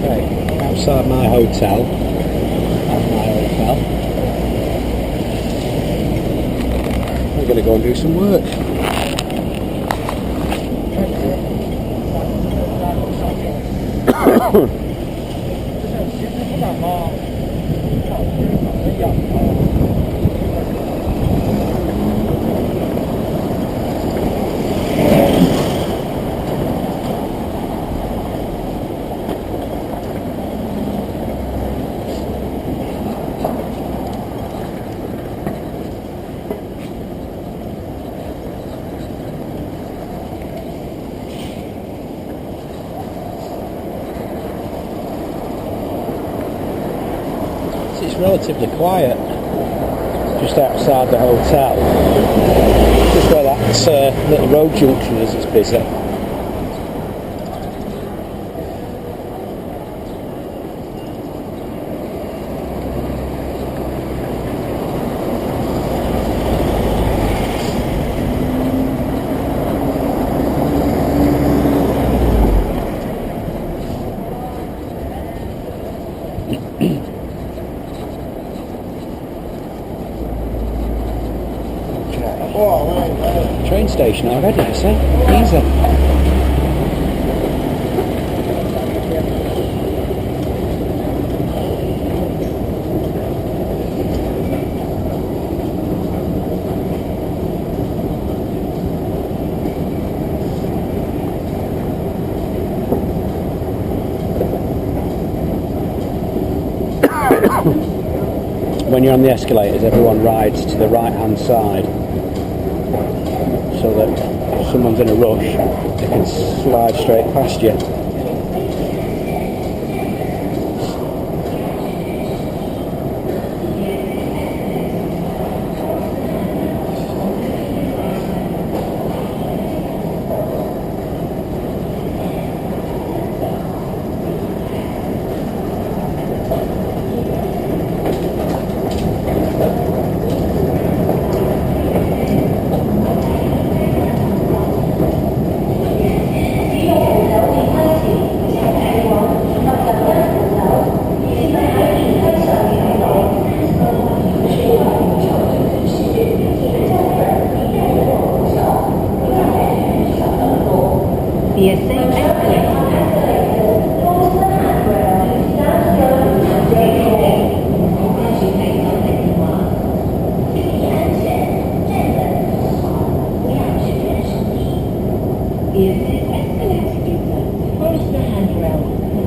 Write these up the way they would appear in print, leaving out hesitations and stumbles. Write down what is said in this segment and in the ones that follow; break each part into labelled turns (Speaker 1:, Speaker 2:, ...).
Speaker 1: Right, outside my hotel. That's my hotel. We're going to go and do some work. It's relatively quiet just outside the hotel. Just where that little road junction is, it's busy. Train station already, I see. Easy. When you're on the escalators, everyone rides to the right hand side, so that if someone's in a rush, they can slide straight past you.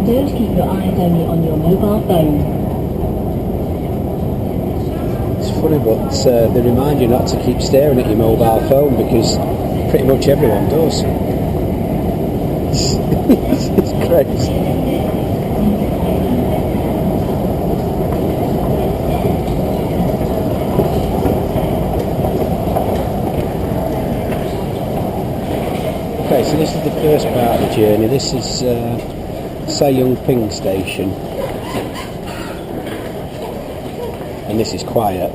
Speaker 2: Don't keep your eyes only on your mobile phone.
Speaker 1: It's funny, but they remind you not to keep staring at your mobile phone because pretty much everyone does. It's crazy. Okay, so this is the first part of the journey. This is Sayungping station, and this is quiet.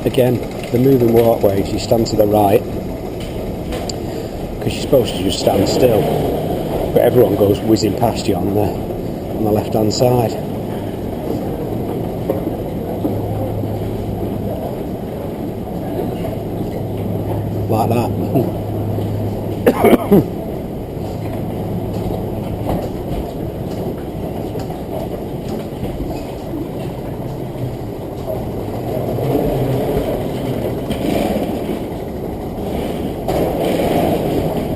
Speaker 1: Again, the moving walkways, you stand to the right because you're supposed to just stand still, but everyone goes whizzing past you on the left hand side. Like that.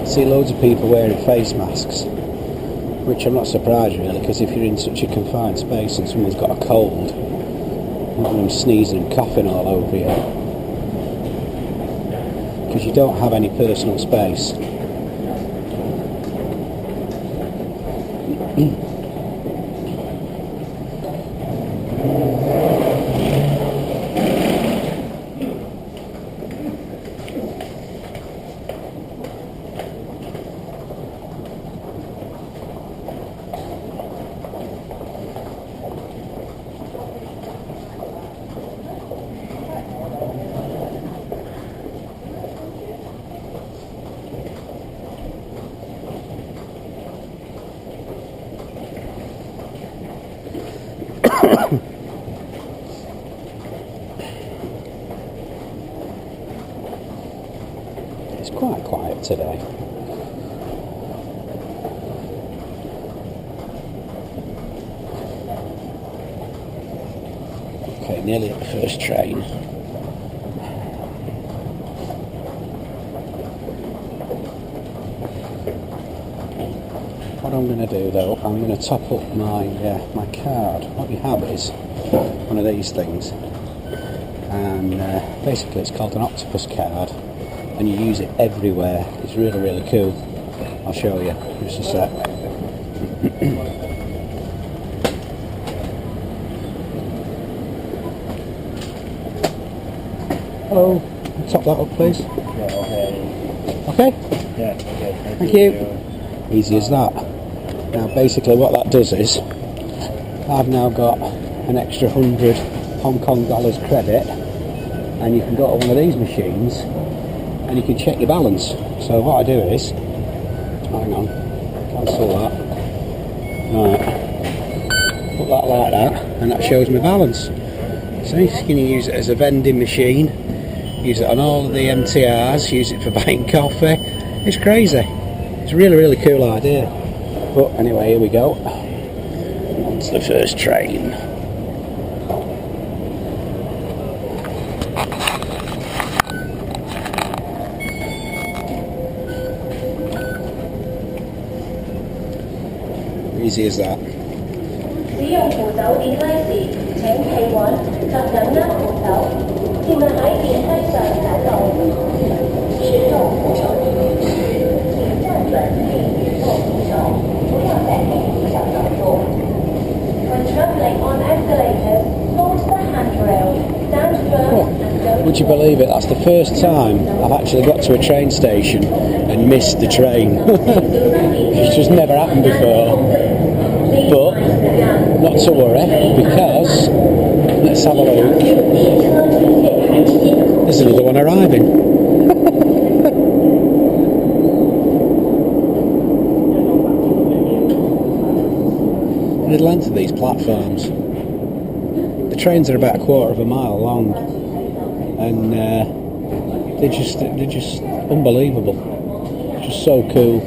Speaker 1: See loads of people wearing face masks, which I'm not surprised really, because if you're in such a confined space and someone's got a cold, you want them sneezing and coughing all over you, because you don't have any personal space. It's quite quiet today. Okay, nearly at the first train. What I'm going to do though, I'm going to top up my my card. What you have is one of these things, and basically it's called an octopus card, and you use it everywhere. It's really, really cool. I'll show you just a sec. Hello, top that up please.
Speaker 3: Yeah, okay.
Speaker 1: Okay?
Speaker 3: Yeah, okay.
Speaker 1: Thank you. Easy as that. Now basically what that does is, I've now got an extra 100 Hong Kong dollars credit, and you can go to one of these machines and you can check your balance. So what I do is, hang on, cancel that. Right, put that like that, and that shows my balance. So you can use it as a vending machine, use it on all of the MTRs, use it for buying coffee. It's crazy. It's a really, really cool idea. But anyway, here we go. On to the first train. Easy as that.
Speaker 2: 使用扶手電梯時，請企穩及緊握扶手，切勿喺電梯上走路。使用扶手電梯時，請站穩並移動扶手，不要在地上走路。When travelling on escalators, hold the handrail, stand firm and don't
Speaker 1: Would you believe it? That's the first time I've actually got to a train station and missed the train. It's just never happened before. But not to worry, because let's have a look. There's another one arriving. The length of these platforms. The trains are about a quarter of a mile long, and they're just unbelievable. Just so cool.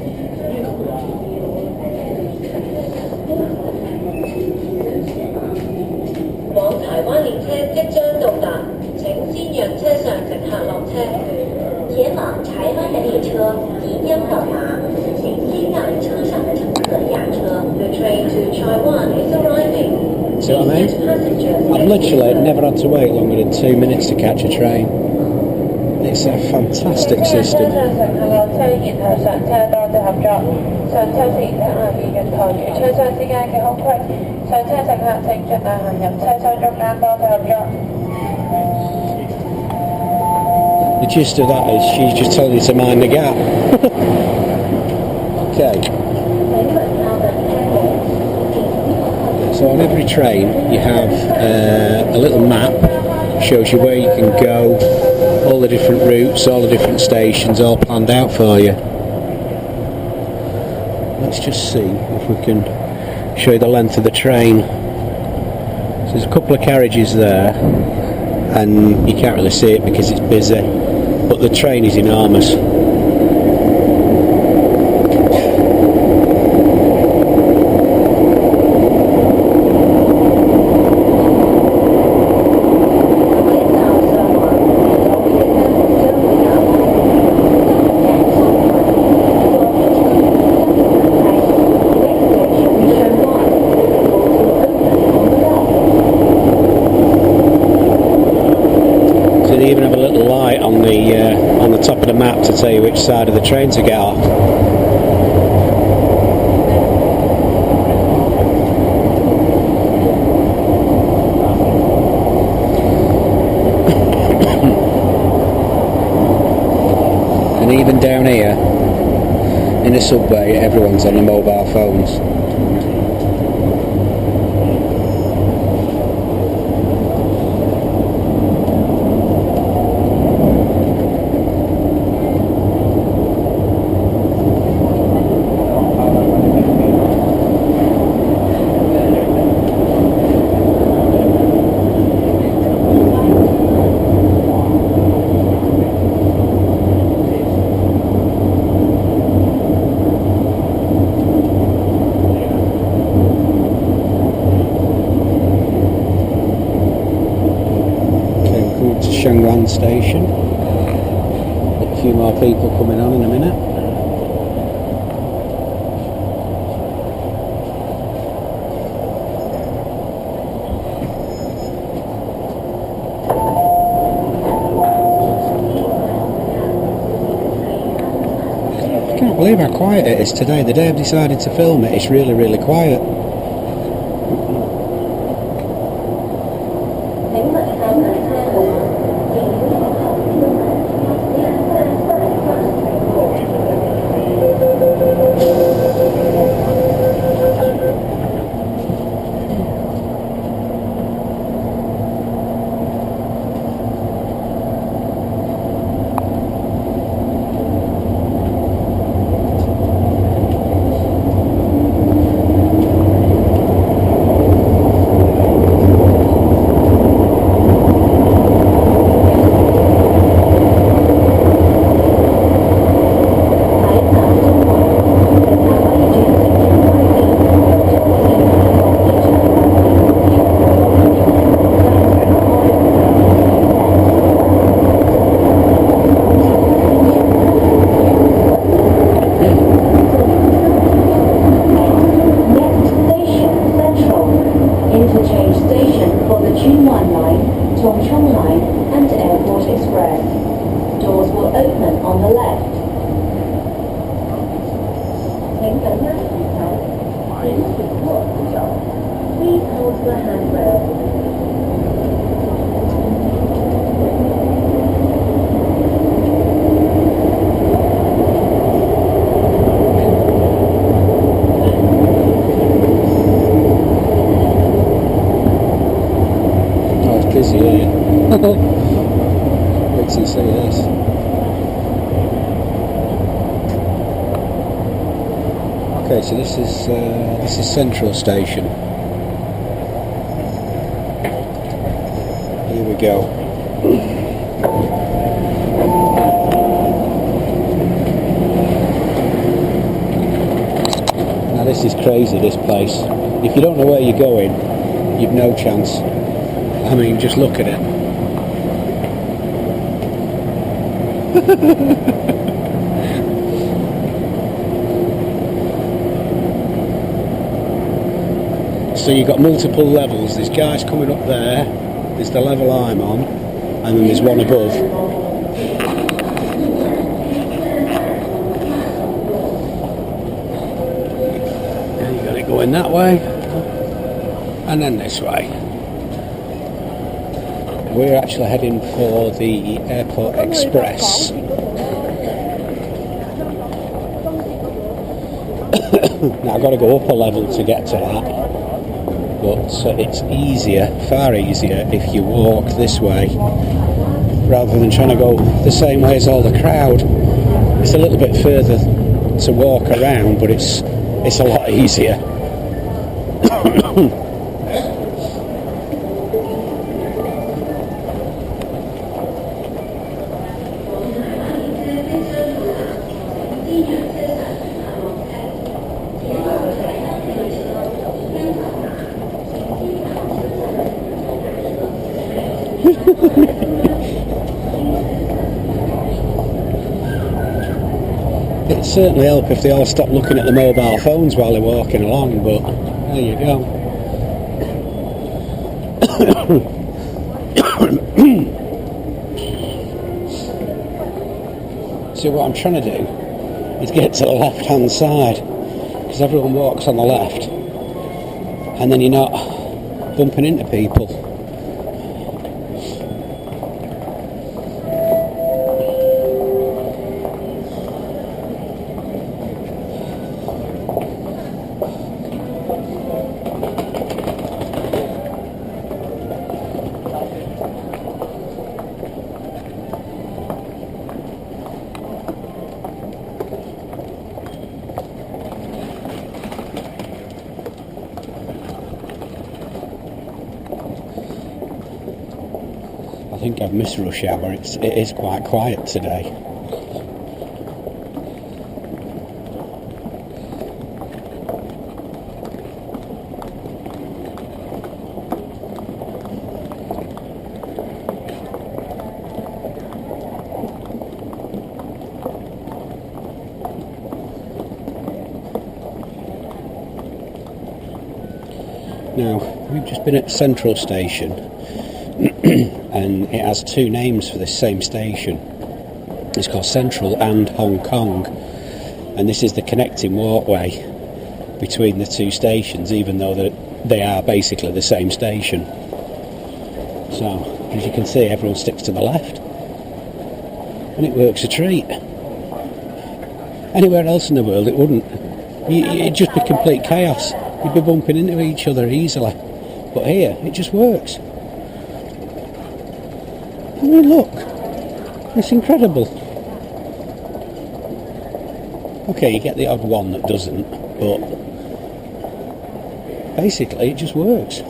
Speaker 1: See what I mean? I've literally never had to wait longer than 2 minutes to catch a train. It's a fantastic system. The gist of that is she's just telling you to mind the gap. Okay. So on every train you have a little map, shows you where you can go, all the different routes, all the different stations, all planned out for you. Let's just see if we can show you the length of the train. So there's a couple of carriages there, and you can't really see it because it's busy, but the train is enormous. little light on the top of the map to tell you which side of the train to get off. And even down here in the subway, everyone's on the mobile phones. Station. A few more people coming on in a minute. I can't believe how quiet it is today. The day I've decided to film it, it's really, really quiet. Wait till you see this. Okay, so this is Central Station. Here we go. Now this is crazy, this place. If you don't know where you're going, you've no chance. I mean, just look at it. So you've got multiple levels. There's guys coming up there, there's the level I'm on, and then there's one above. And you've got it going that way, and then this way. We're actually heading for the Airport Express. Now I've got to go up a level to get to that, but it's easier, far easier, if you walk this way rather than trying to go the same way as all the crowd. It's a little bit further to walk around, but it's a lot easier. It'd certainly help if they all stopped looking at the mobile phones while they're walking along, but there you go. So what I'm trying to do is get to the left-hand side, because everyone walks on the left, and then you're not bumping into people. I think I've missed rush hour. It is quite quiet today. Now, we've just been at Central Station, and it has two names for this same station. It's called Central and Hong Kong, and this is the connecting walkway between the two stations, even though they are basically the same station. So, as you can see, everyone sticks to the left, and it works a treat. Anywhere else in the world it wouldn't. It'd just be complete chaos. You'd be bumping into each other easily. But here, it just works. I mean, look. It's incredible. Okay, you get the odd one that doesn't, but basically it just works.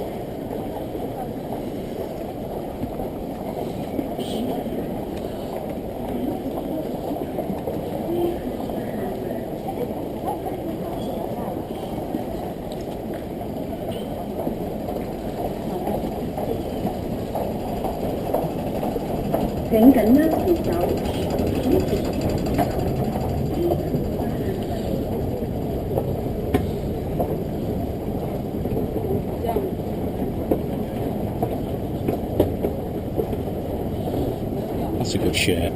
Speaker 1: That's a good shirt.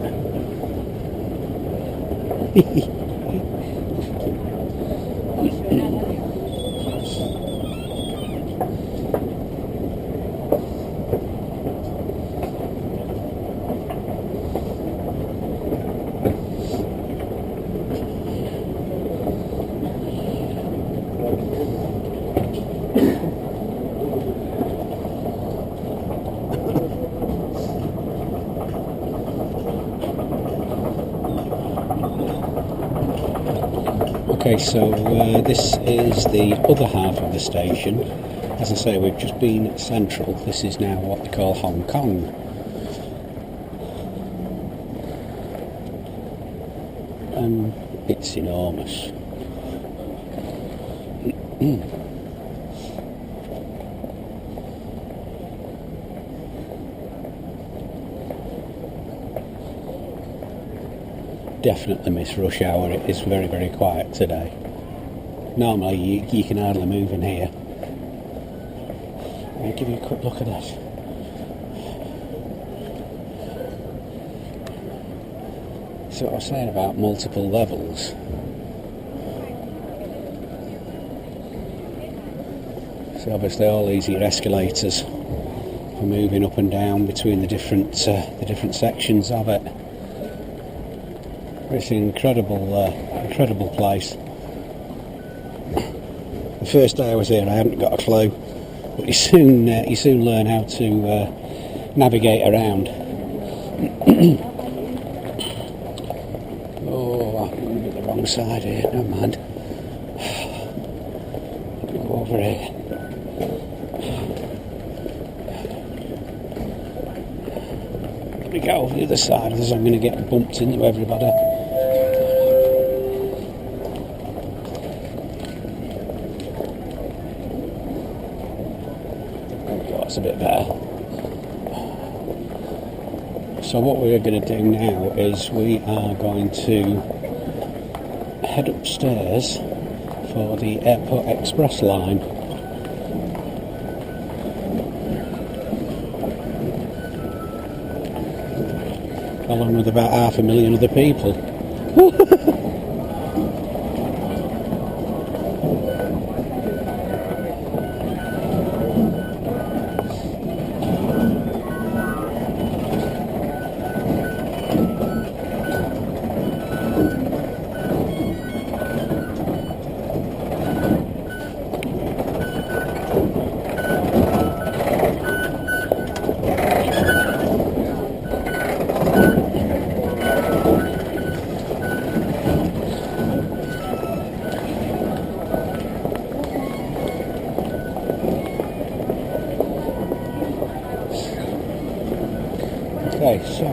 Speaker 1: Okay, so this is the other half of the station. As I say, we've just been at Central. This is now what they call Hong Kong. And it's enormous. Definitely miss rush hour. It is very, very quiet today. Normally you can hardly move in here. Let me give you a quick look at this. So what I was saying about multiple levels. So obviously all these are escalators for moving up and down between the different sections of it. It's an incredible place. The first day I was here, I hadn't got a clue, but you soon learn how to navigate around. Oh, I'm at the wrong side here. Never mind. Go over here. We go over the other side, otherwise I'm going to get bumped into everybody. That's a bit better. So what we're going to do now is we are going to head upstairs for the Airport Express line. Along with about 500,000 other people. Okay, so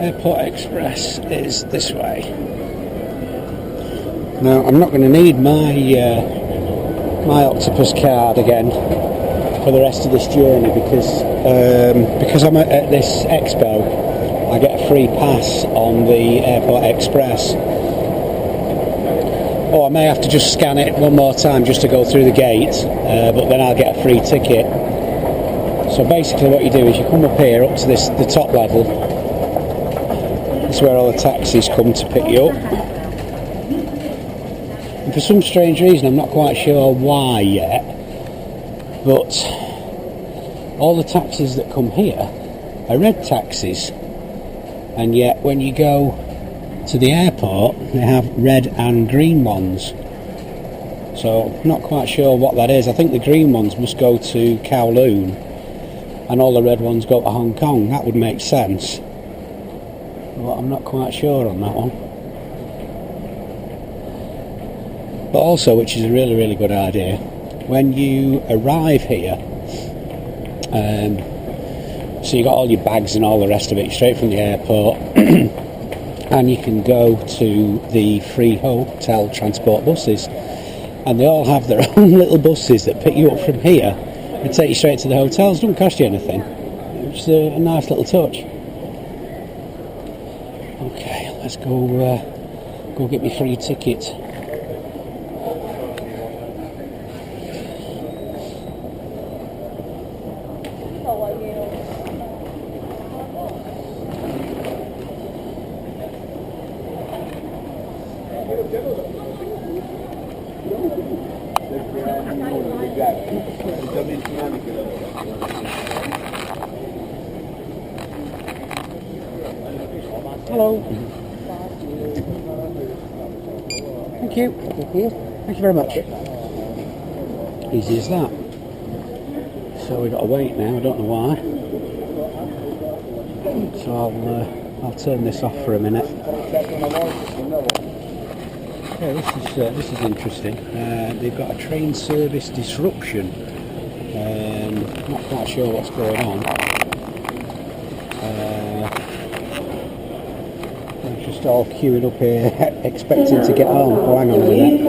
Speaker 1: Airport Express is this way. Now I'm not going to need my my Octopus card again for the rest of this journey because I'm at this expo. I get a free pass on the Airport Express. Or I may have to just scan it one more time just to go through the gate, but then I'll get a free ticket. So basically what you do is you come up here up to the top level. This is where all the taxis come to pick you up. And for some strange reason, I'm not quite sure why yet, but all the taxis that come here are red taxis, and yet when you go to the airport they have red and green ones. So I'm not quite sure what that is. I think the green ones must go to Kowloon and all the red ones go to Hong Kong. That would make sense, but I'm not quite sure on that one. But also, which is a really, really good idea, when you arrive here, so you got all your bags and all the rest of it straight from the airport, and you can go to the free hotel transport buses, and they all have their own little buses that pick you up from here and take you straight to the hotels. Don't cost you anything. It's a nice little touch. Okay, let's go get me free ticket. Hello. Thank you. Thank you very much. Easy as that. So we've got to wait now. I don't know why. So I'll turn this off for a minute. Okay, this is interesting. They've got a train service disruption. Not quite sure what's going on. I'm just all queuing up here, expecting to get on. Oh, hang on a minute.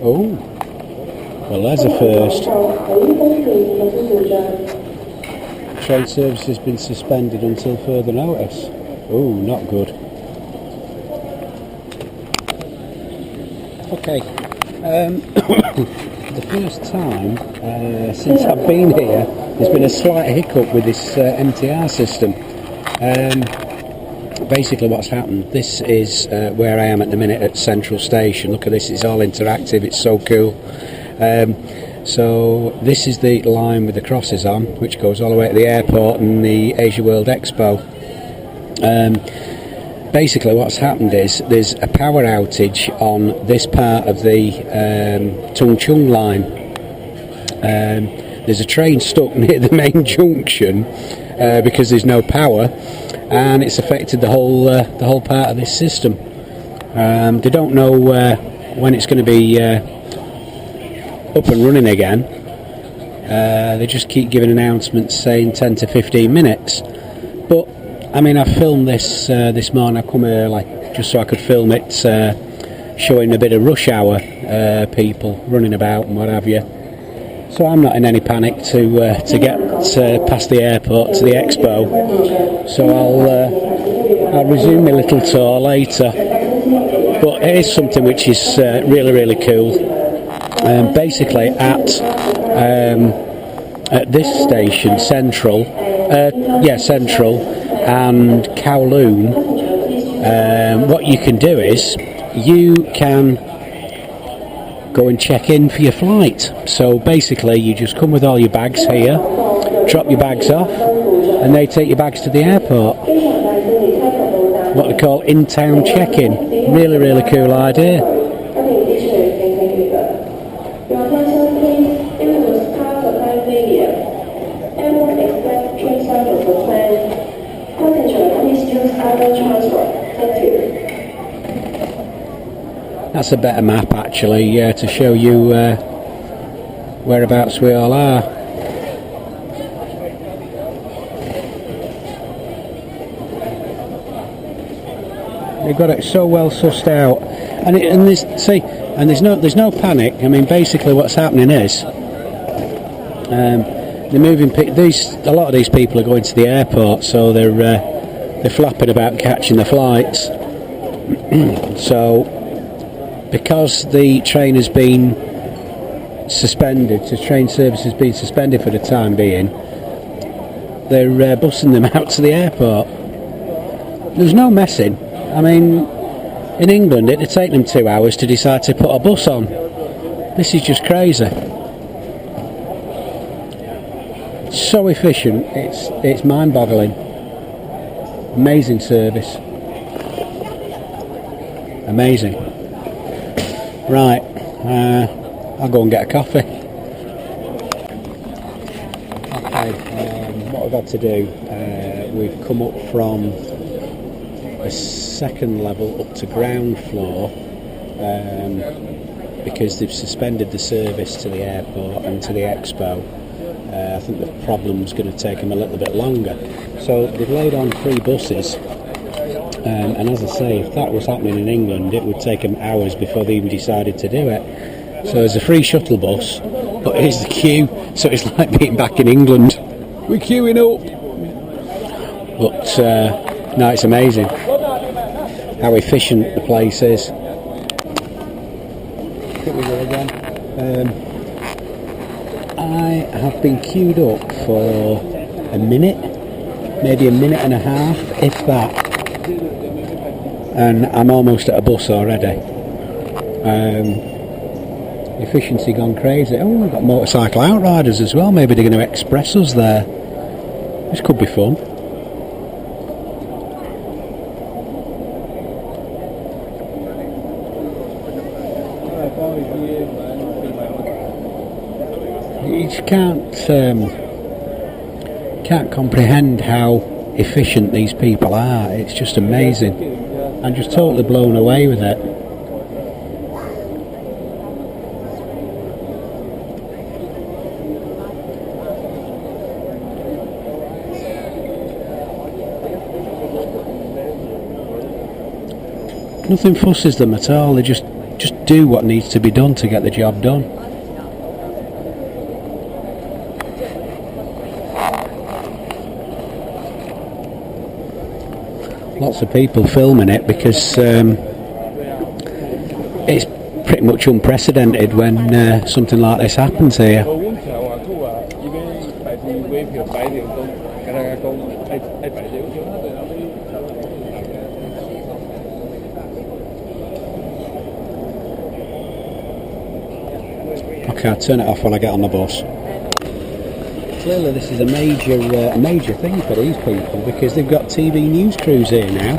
Speaker 1: Oh, well, there's a first. Train service has been suspended until further notice. Oh, not good. Okay, the first time since I've been here, there's been a slight hiccup with this MTR system. Basically what's happened, this is where I am at the minute at Central Station. Look at this, it's all interactive, it's so cool. So this is the line with the crosses on, which goes all the way to the airport and the AsiaWorld-Expo. Basically what's happened is there's a power outage on this part of the Tung Chung line. There's a train stuck near the main junction because there's no power, and it's affected the whole part of this system. They don't know when it's going to be up and running again. They just keep giving announcements saying 10 to 15 minutes. But I mean, I filmed this this morning. I come early just so I could film it, showing a bit of rush hour people running about and what have you. So I'm not in any panic to get past the airport to the expo, so I'll resume my little tour later. But it is something which is really, really cool. Basically at this station, Central and Kowloon, what you can do is you can go and check in for your flight. So basically you just come with all your bags here, drop your bags off, and they take your bags to the airport. What they call in-town check-in. Really, really cool idea. That's a better map actually, to show you whereabouts we all are. They've got it so well sussed out, and there's no panic. I mean, basically what's happening is they're moving. A lot of these people are going to the airport, so they're flapping about catching the flights. So, because the train has been suspended, the train service has been suspended for the time being, they're bussing them out to the airport. There's no messing. I mean, in England it'd take them 2 hours to decide to put a bus on. This is just crazy. So efficient, it's mind-boggling. Amazing service. Amazing. Right, I'll go and get a coffee. Okay, what we've had to do, we've come up from the second level up to ground floor, because they've suspended the service to the airport and to the expo. I think the problem's going to take them a little bit longer. So they've laid on 3 buses, and as I say, if that was happening in England, it would take them hours before they even decided to do it. So there's a free shuttle bus, but here's the queue, so it's like being back in England. We're queuing up. But no, it's amazing how efficient the place is. Here we go again. I have been queued up for a minute, maybe a minute and a half, if that, and I'm almost at a bus already. Efficiency gone crazy. Oh, we've got motorcycle outriders as well. Maybe they're going to express us there. This could be fun. You just can't comprehend how efficient these people are. It's just amazing. I'm just totally blown away with it. Nothing fusses them at all. They just do what needs to be done to get the job done. Lots of people filming it because it's pretty much unprecedented when something like this happens here. Okay, I'll turn it off when I get on the bus. Clearly this is a major thing for these people because they've got TV news crews here now.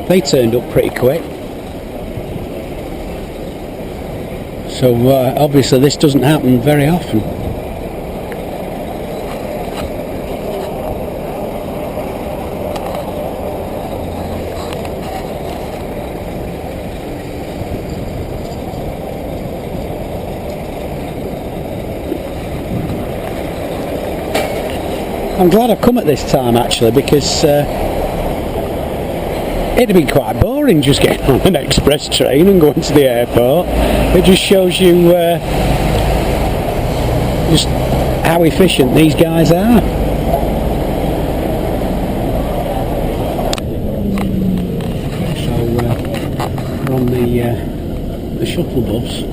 Speaker 1: They turned up pretty quick. So obviously this doesn't happen very often. I'm glad I've come at this time actually because it'd have been quite boring just getting on an express train and going to the airport. It just shows you just how efficient these guys are. So we're on the shuttle bus.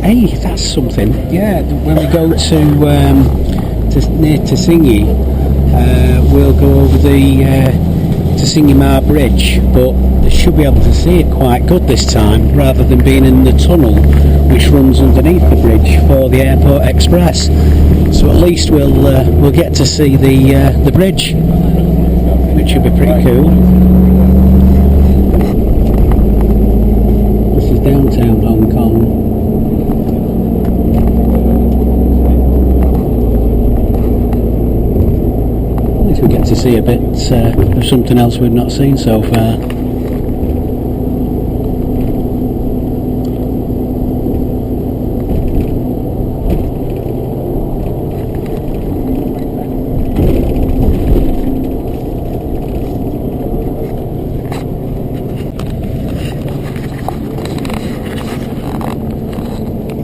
Speaker 1: Hey, that's something. Yeah, when we go to near Tsingy, we'll go over the Tsingy Mar Bridge, but they should be able to see it quite good this time, rather than being in the tunnel which runs underneath the bridge for the Airport Express. So at least we'll get to see the bridge, which should be pretty cool. This is downtown Hong Kong. We get to see a bit of something else we've not seen so far.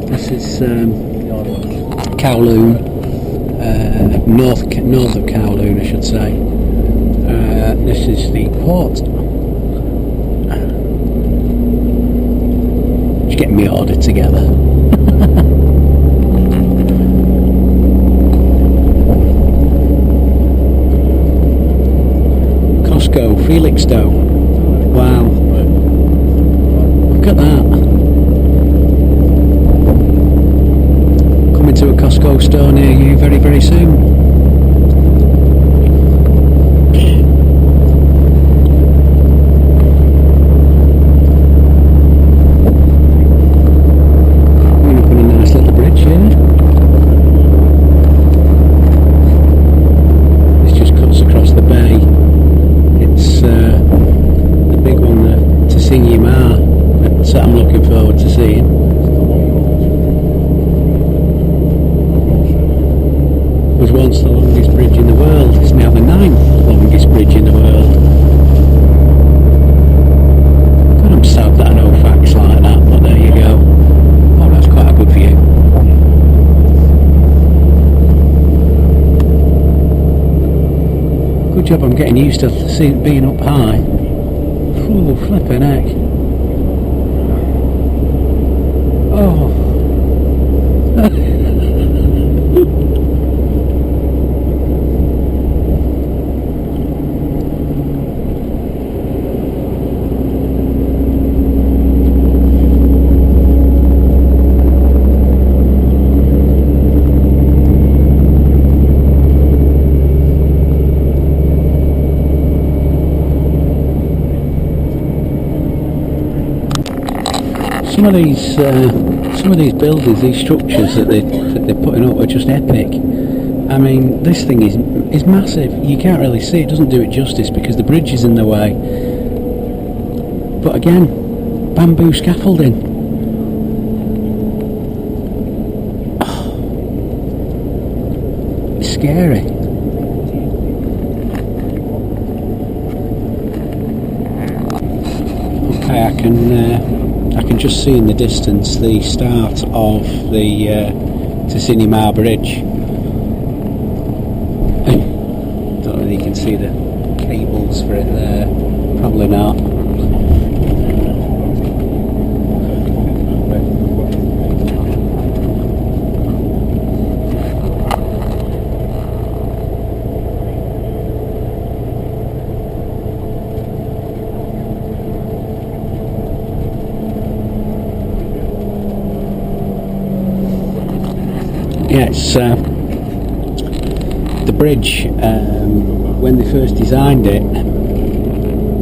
Speaker 1: This is Kowloon. North of Kowloon, I should say. This is the port. Just getting my order together. Costco, Felixstowe. Wow. Look at that. Coming to a Costco store near you very, very soon. Was once the longest bridge in the world. It's now the 9th longest bridge in the world. God, I'm sad that I know facts like that, but there you go. Oh, that's quite a good view. Good job I'm getting used to being up high. Ooh, flipping heck. Oh. Some of these buildings, these structures that they're putting up are just epic. I mean, this thing is massive. You can't really see it. Doesn't do it justice because the bridge is in the way. But again, bamboo scaffolding. Oh, it's scary. Okay, I can just see in the distance the start of the Tsingy Mar Bridge. Don't know if you can see the cables for it there. Probably not. Yeah, it's the bridge. When they first designed it,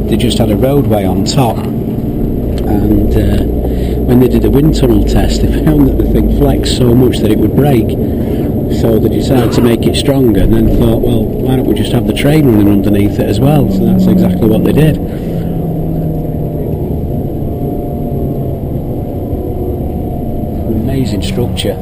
Speaker 1: they just had a roadway on top, and when they did a wind tunnel test, they found that the thing flexed so much that it would break. So they decided to make it stronger, and then thought, well, why don't we just have the train running underneath it as well? So that's exactly what they did. An amazing structure.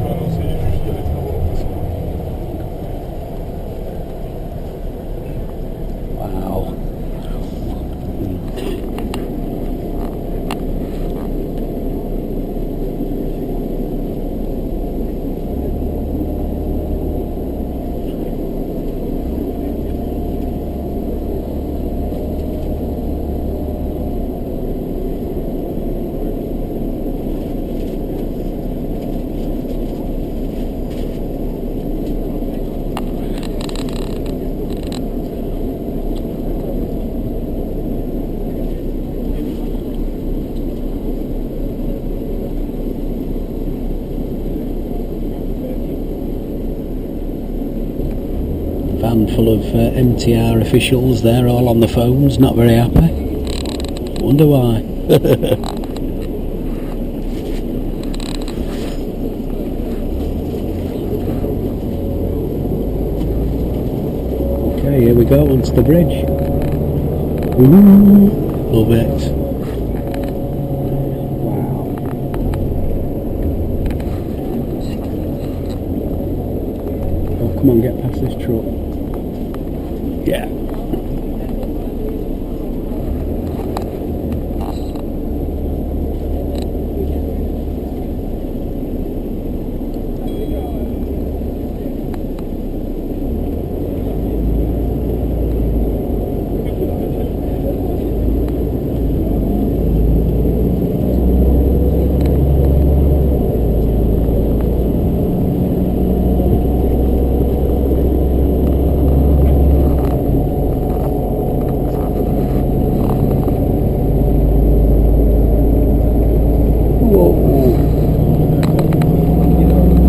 Speaker 1: full of MTR officials there, all on the phones, not very happy. Wonder why. Okay, here we go, onto the bridge. Ooh, love it. Wow. Oh, come on, get past this truck. Yeah.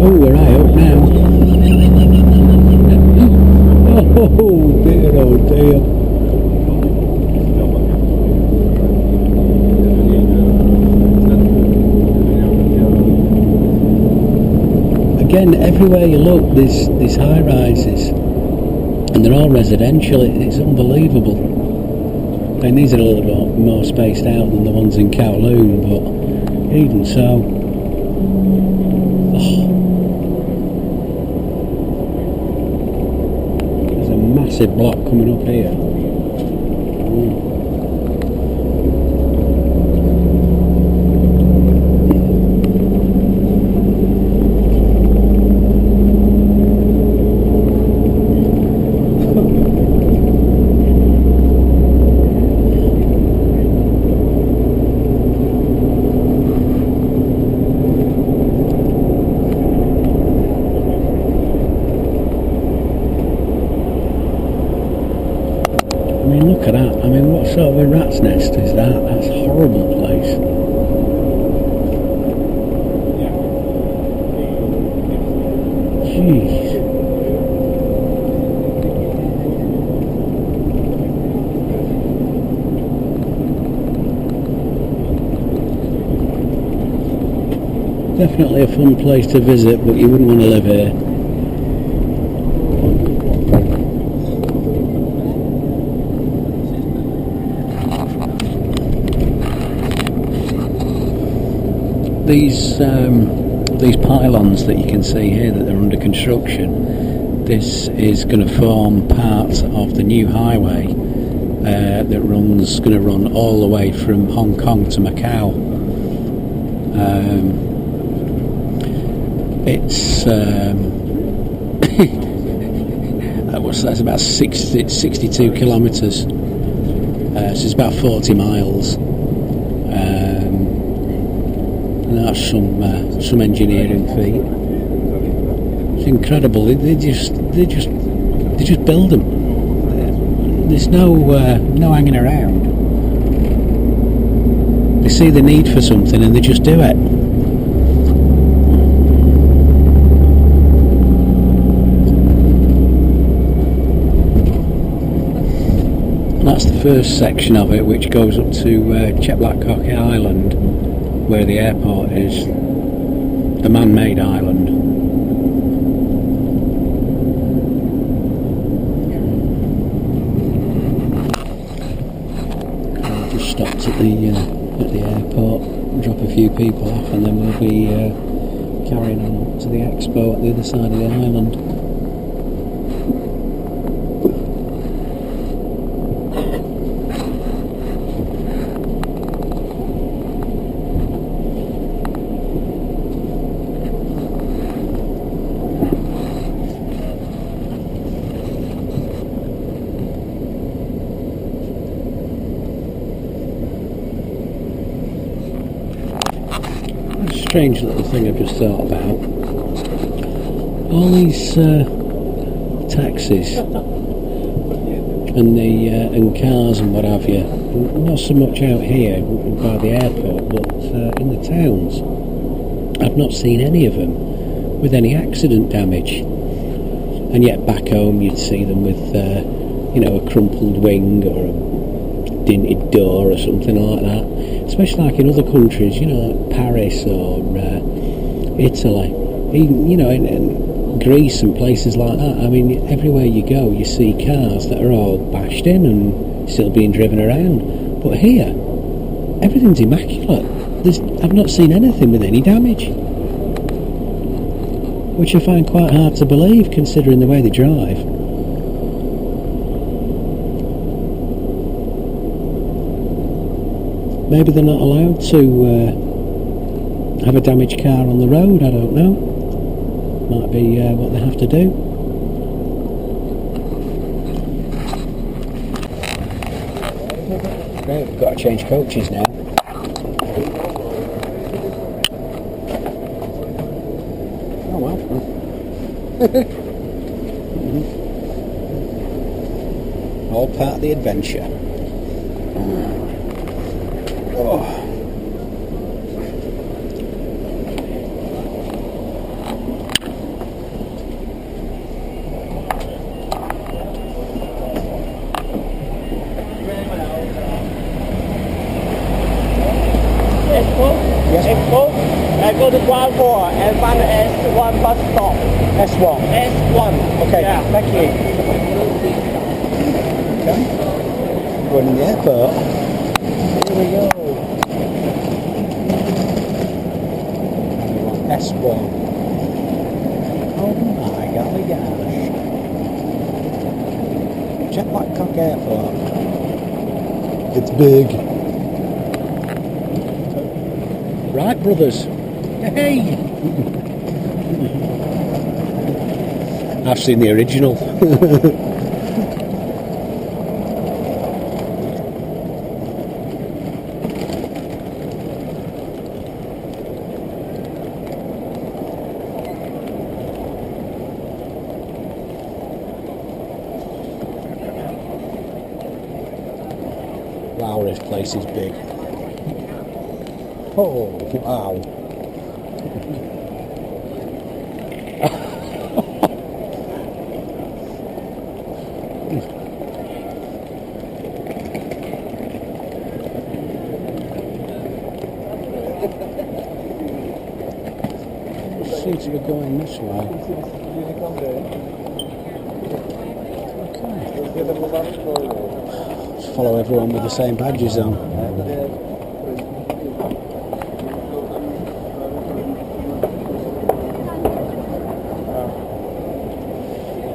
Speaker 1: Oh, we're high up now. Oh dear, oh dear. Again, everywhere you look, there's high rises, and they're all residential. It's unbelievable. I mean, these are a little bit more spaced out than the ones in Kowloon, but even so. Massive block coming up here. I mean, look at that. I mean, what sort of a rat's nest is that? That's a horrible place. Jeez. Definitely a fun place to visit, but you wouldn't want to live here. These pylons that you can see here that are under construction, this is going to form part of the new highway that going to run all the way from Hong Kong to Macau. It's that's about 62 kilometres, so it's about 40 miles. That's some engineering feat. It's incredible. They just build them. There's no hanging around. They see the need for something and they just do it. And that's the first section of it, which goes up to Cheplakhok Island, where the airport is, the man-made island. I just stopped at the airport, drop a few people off, and then we'll be carrying on to the expo at the other side of the island. Strange little thing I've just thought about. All these taxis and cars and what have you, not so much out here by the airport, but in the towns, I've not seen any of them with any accident damage. and yet back home you'd see them with you know, a crumpled wing or a dinted door or something like that, especially like in other countries, you know, like Paris or Italy, even, you know, in Greece and places like that. I mean, everywhere you go you see cars that are all bashed in and still being driven around, but here everything's immaculate. I've not seen anything with any damage, which I find quite hard to believe considering the way they drive. Maybe they're not allowed to have a damaged car on the road, I don't know. Might be what they have to do. Right, we've got to change coaches now. Oh well. All part of the adventure. Oh. Yes.
Speaker 3: Expo, I go to ground floor and find the S1 bus stop.
Speaker 1: S1.
Speaker 3: S1.
Speaker 1: Okay,
Speaker 3: Yeah.
Speaker 1: thank you. Okay. Going in the airport. Here we go. S1. Oh my golly gosh. Check Blackcock Airport. It's big. Right, brothers. Hey! I've seen the original. Wow, this place is big. Oh, wow. Seems to be going this way. Okay. Just follow everyone with the same badges on.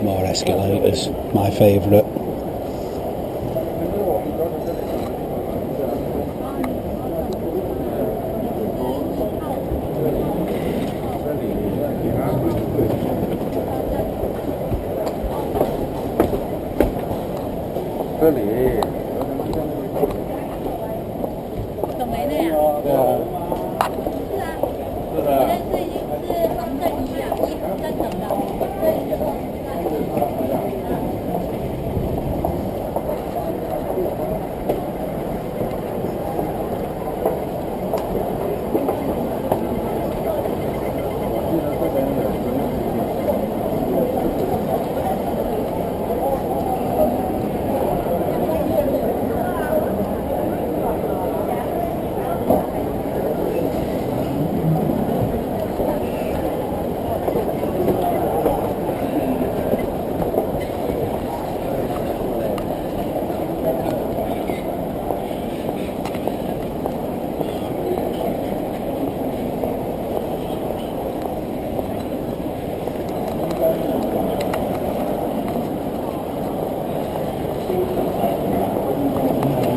Speaker 1: More escalators, my favourite.
Speaker 3: Really?
Speaker 4: 懂没的呀？
Speaker 3: 对啊。
Speaker 4: 是啊，但是已经是方正一样，一直在等到。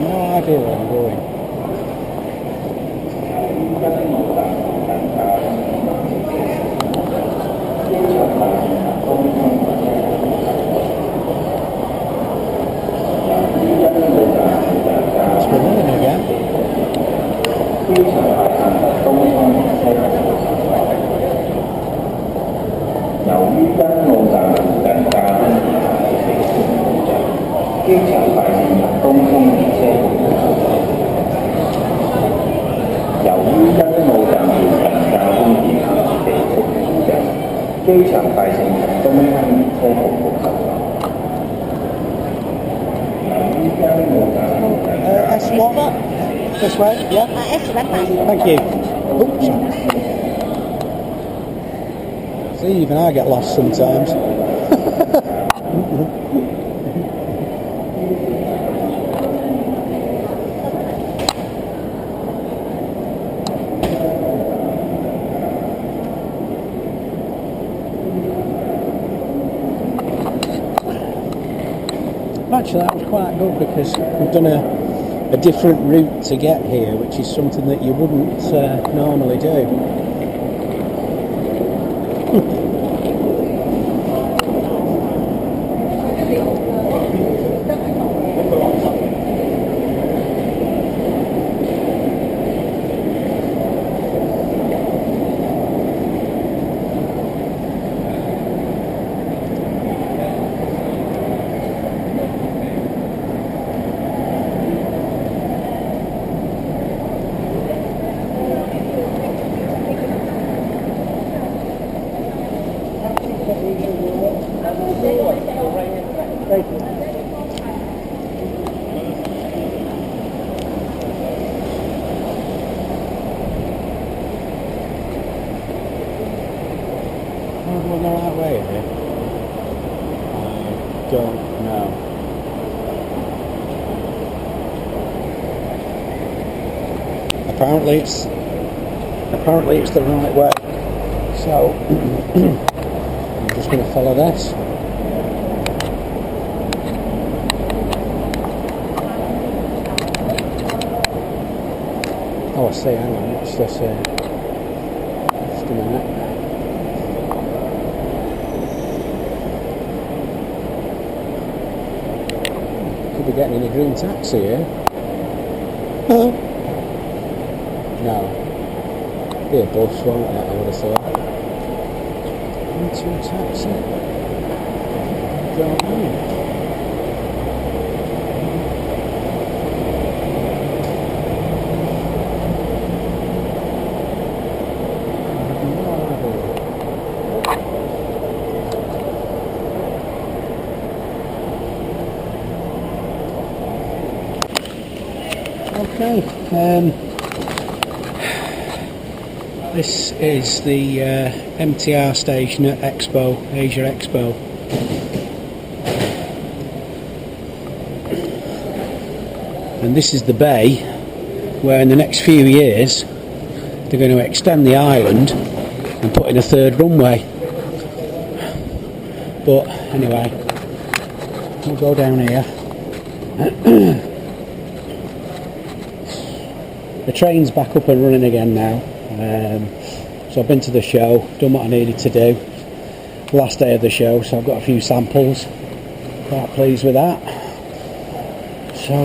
Speaker 1: No idea where I'm going. It's been running again.
Speaker 5: 由於欣澳站附近架空電台地盤故障，機場快線東涌列車會出現。由於欣澳站附近架空電台地盤故障，機場大城東方車服務10號。
Speaker 1: S1? This way? Yeah?
Speaker 4: S8.
Speaker 1: Thank you. Oops. See, even I get lost sometimes. Actually, that was quite good because we've done a different route to get here, which is something that you wouldn't normally do. How do I know that way here? I don't know. Apparently it's the right way. So I'm just going to follow this. Oh, I see. Hang on. What's this here? Just a minute. Could be getting in a green taxi here. No. Be a bus, won't it? I would have thought. Into a taxi. Don't know. Okay, this is the MTR station at Expo, Asia Expo. And this is the bay where in the next few years they're going to extend the island and put in a third runway. But anyway, we'll go down here. The train's back up and running again now, so I've been to the show, done what I needed to do. Last day of the show, so I've got a few samples, quite pleased with that. So,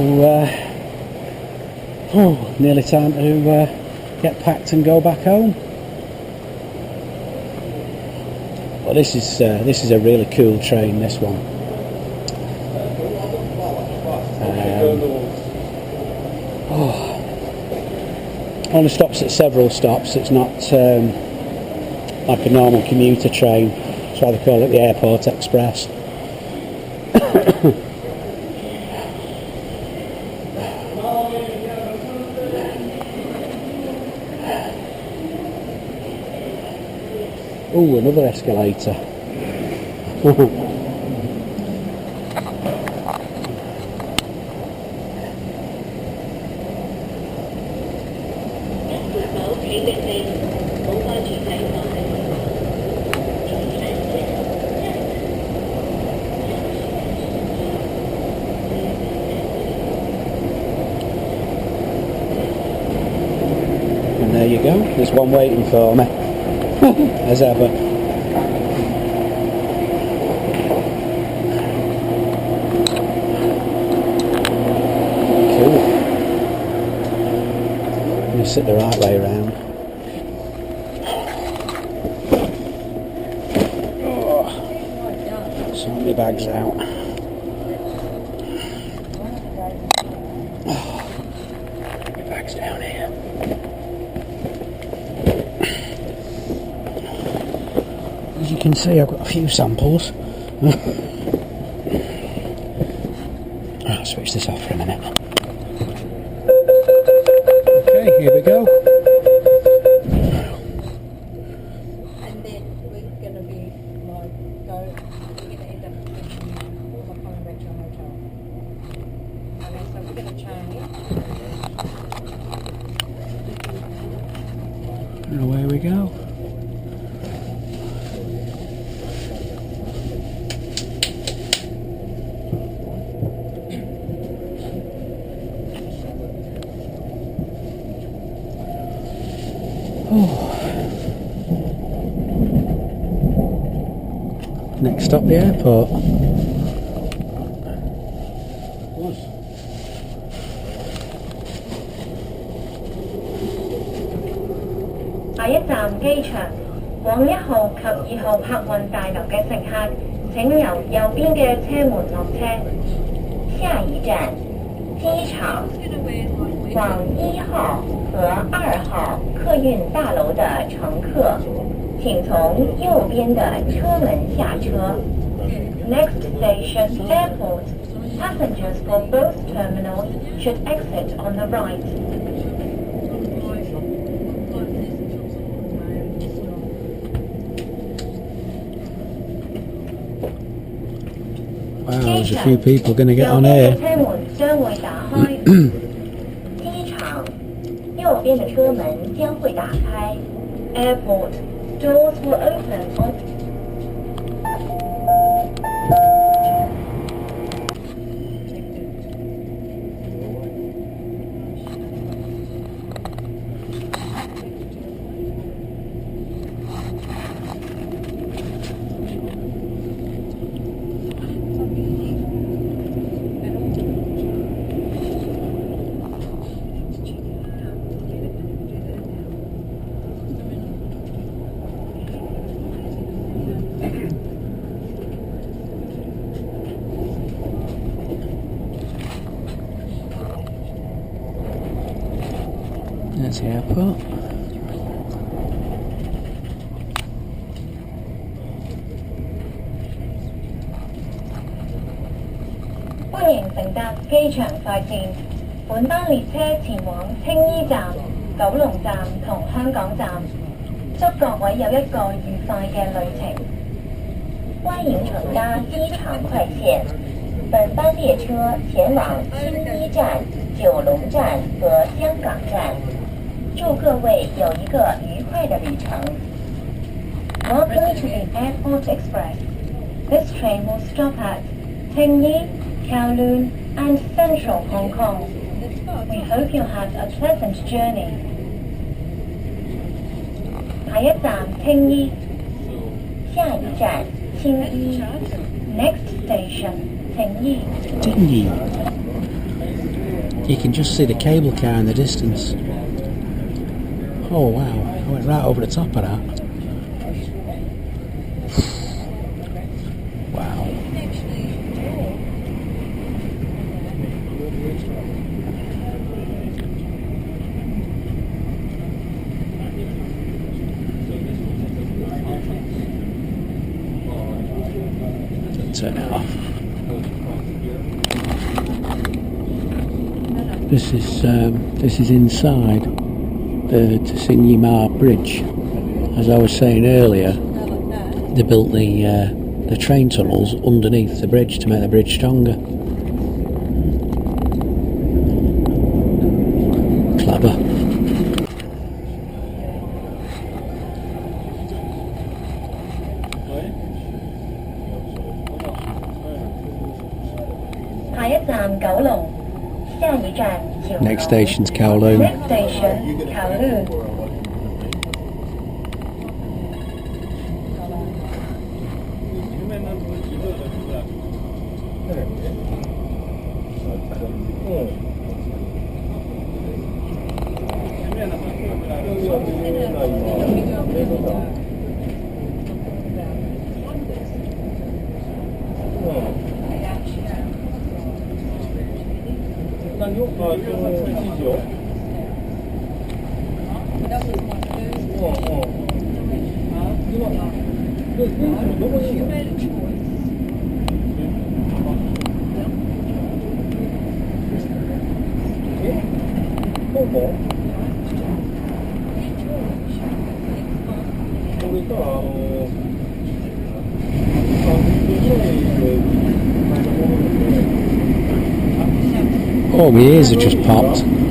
Speaker 1: nearly time to get packed and go back home. Well, this is a really cool train, this one. Only stops at several stops. It's not like a normal commuter train. That's why they call it the Airport Express. Ooh, another escalator. And there you go, there's one waiting for me, as ever. Cool. I'm going to sit the right way around. Sort my bags out. My bag's down here. As you can see, I've got a few samples. I'll switch this off for a minute. Okay, here we go.
Speaker 4: And then we're going to be like, we're going to end up coming back to a hotel. Okay, so we're going to change.
Speaker 1: And away we go. Next stop, the airport.
Speaker 2: 下一站機場，往1號及2號客運大樓嘅乘客，請由右邊嘅車門落車。下一站，機場。往1號和2號客運大樓的乘客，請從右邊的車門下車。Next station, airport. Passengers for both terminals should exit on the right.
Speaker 1: Wow, there's a few people going to get on here.
Speaker 2: 車門將會打開。機場右邊嘅車門將會打開。Airport doors will open on.
Speaker 1: There's the airport.
Speaker 2: 歡迎乘搭機場快線，本班列車前往青衣站、九龍站同香港站，祝各位有一個愉快嘅旅程。歡迎乘搭機場快線，本班列車前往青衣站、九龍站和香港站，祝各位有一個愉快的旅程。Welcome to the Airport Express. This train will stop at Tingyi, Kowloon and Central Hong Kong. We hope you'll have a pleasant journey. 下一站青衣，下一站青衣。Next station, Tingyi.
Speaker 1: Tingyi. You can just see the cable car in the distance. Oh wow, I went right over the top of that. Wow. Turn it off. This is inside the Tingyi Bridge. As I was saying earlier, they built the train tunnels underneath the bridge to make the bridge stronger. Clever. Next station's Kowloon.
Speaker 2: Next station, Kowloon.
Speaker 4: She made a choice.
Speaker 1: Oh, my ears have just popped.